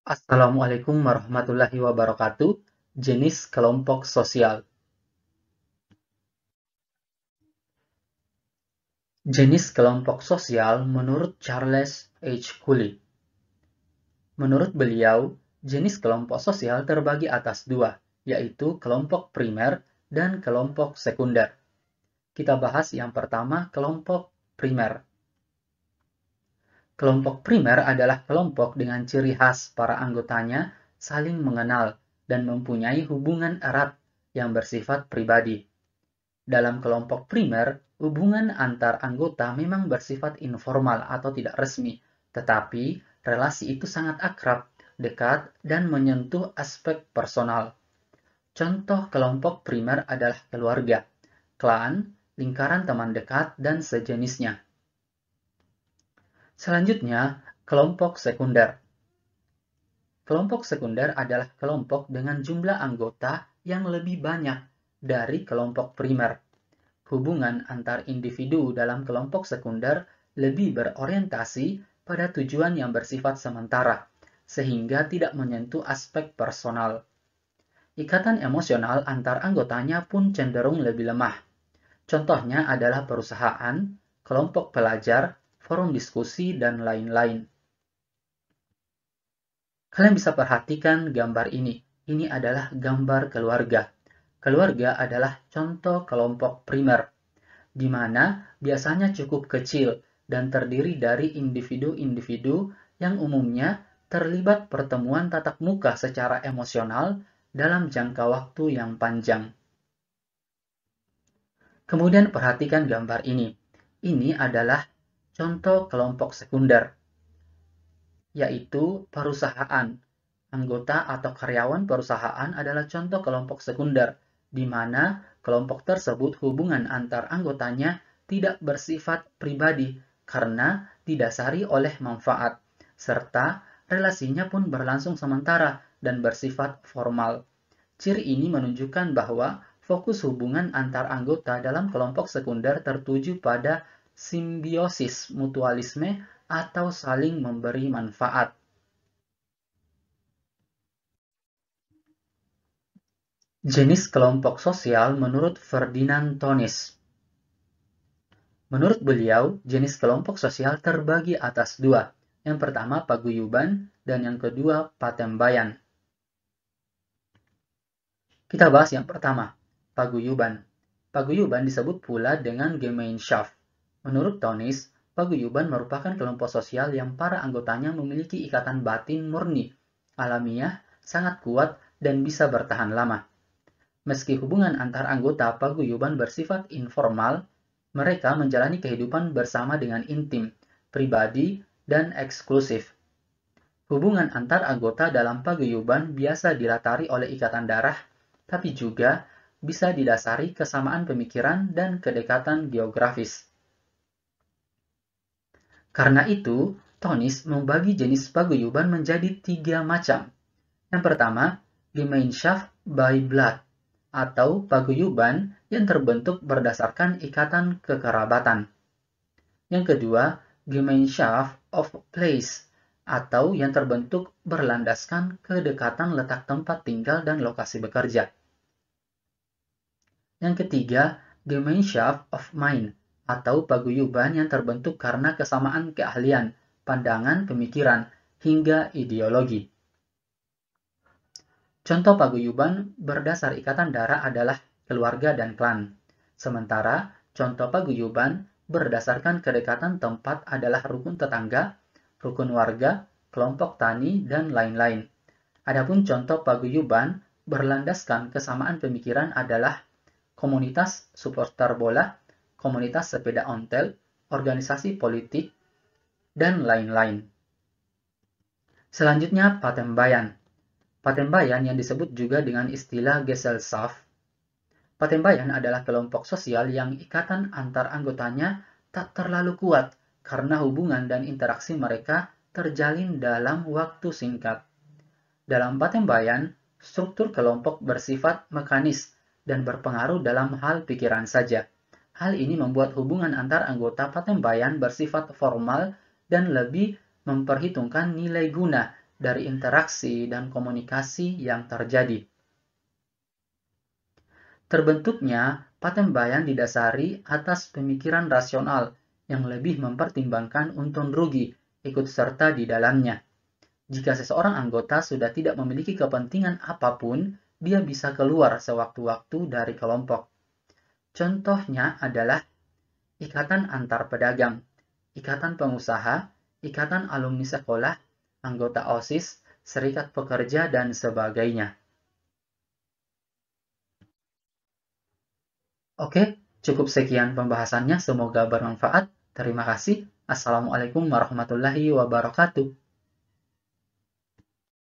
Assalamualaikum warahmatullahi wabarakatuh. Jenis kelompok sosial. Jenis kelompok sosial menurut Charles H. Cooley. Menurut beliau, jenis kelompok sosial terbagi atas dua, yaitu kelompok primer dan kelompok sekunder. Kita bahas yang pertama, kelompok primer. Kelompok primer adalah kelompok dengan ciri khas para anggotanya saling mengenal dan mempunyai hubungan erat yang bersifat pribadi. Dalam kelompok primer, hubungan antar anggota memang bersifat informal atau tidak resmi, tetapi relasi itu sangat akrab, dekat, dan menyentuh aspek personal. Contoh kelompok primer adalah keluarga, klan, lingkaran teman dekat, dan sejenisnya. Selanjutnya, kelompok sekunder. Kelompok sekunder adalah kelompok dengan jumlah anggota yang lebih banyak dari kelompok primer. Hubungan antar individu dalam kelompok sekunder lebih berorientasi pada tujuan yang bersifat sementara, sehingga tidak menyentuh aspek personal. Ikatan emosional antar anggotanya pun cenderung lebih lemah. Contohnya adalah perusahaan, kelompok pelajar, forum diskusi, dan lain-lain. Kalian bisa perhatikan gambar ini. Ini adalah gambar keluarga. Keluarga adalah contoh kelompok primer, di mana biasanya cukup kecil dan terdiri dari individu-individu yang umumnya terlibat pertemuan tatap muka secara emosional dalam jangka waktu yang panjang. Kemudian perhatikan gambar ini. Ini adalah contoh kelompok sekunder, yaitu perusahaan. Anggota atau karyawan perusahaan adalah contoh kelompok sekunder, di mana kelompok tersebut hubungan antar anggotanya tidak bersifat pribadi karena didasari oleh manfaat, serta relasinya pun berlangsung sementara dan bersifat formal. Ciri ini menunjukkan bahwa fokus hubungan antar anggota dalam kelompok sekunder tertuju pada simbiosis mutualisme atau saling memberi manfaat. Jenis kelompok sosial menurut Ferdinand Tonis. Menurut beliau, jenis kelompok sosial terbagi atas dua. Yang pertama paguyuban dan yang kedua patembayan. Kita bahas yang pertama, paguyuban. Paguyuban disebut pula dengan Gemeinschaft. Menurut Tonis, paguyuban merupakan kelompok sosial yang para anggotanya memiliki ikatan batin murni, alamiah, sangat kuat, dan bisa bertahan lama. Meski hubungan antar anggota paguyuban bersifat informal, mereka menjalani kehidupan bersama dengan intim, pribadi, dan eksklusif. Hubungan antar anggota dalam paguyuban biasa dilatari oleh ikatan darah, tapi juga bisa didasari kesamaan pemikiran dan kedekatan geografis. Karena itu, Tonis membagi jenis paguyuban menjadi 3 macam. Yang pertama, Gemeinschaft by Blood, atau paguyuban yang terbentuk berdasarkan ikatan kekerabatan. Yang kedua, Gemeinschaft of Place, atau yang terbentuk berlandaskan kedekatan letak tempat tinggal dan lokasi bekerja. Yang ketiga, Gemeinschaft of Mind, atau paguyuban yang terbentuk karena kesamaan keahlian, pandangan, pemikiran, hingga ideologi. Contoh paguyuban berdasar ikatan darah adalah keluarga dan klan. Sementara contoh paguyuban berdasarkan kedekatan tempat adalah rukun tetangga, rukun warga, kelompok tani, dan lain-lain. Adapun contoh paguyuban berlandaskan kesamaan pemikiran adalah komunitas supporter bola, komunitas sepeda ontel, organisasi politik, dan lain-lain. Selanjutnya patembayan. Patembayan yang disebut juga dengan istilah Gesellschaft. Patembayan adalah kelompok sosial yang ikatan antar anggotanya tak terlalu kuat karena hubungan dan interaksi mereka terjalin dalam waktu singkat. Dalam patembayan, struktur kelompok bersifat mekanis dan berpengaruh dalam hal pikiran saja. Hal ini membuat hubungan antar anggota patembayan bersifat formal dan lebih memperhitungkan nilai guna dari interaksi dan komunikasi yang terjadi. Terbentuknya paten bayan didasari atas pemikiran rasional yang lebih mempertimbangkan untung rugi ikut serta di dalamnya. Jika seseorang anggota sudah tidak memiliki kepentingan apapun, dia bisa keluar sewaktu-waktu dari kelompok. Contohnya adalah ikatan antar pedagang, ikatan pengusaha, ikatan alumni sekolah, anggota OSIS, serikat pekerja, dan sebagainya. Oke, cukup sekian pembahasannya. Semoga bermanfaat. Terima kasih. Assalamualaikum warahmatullahi wabarakatuh.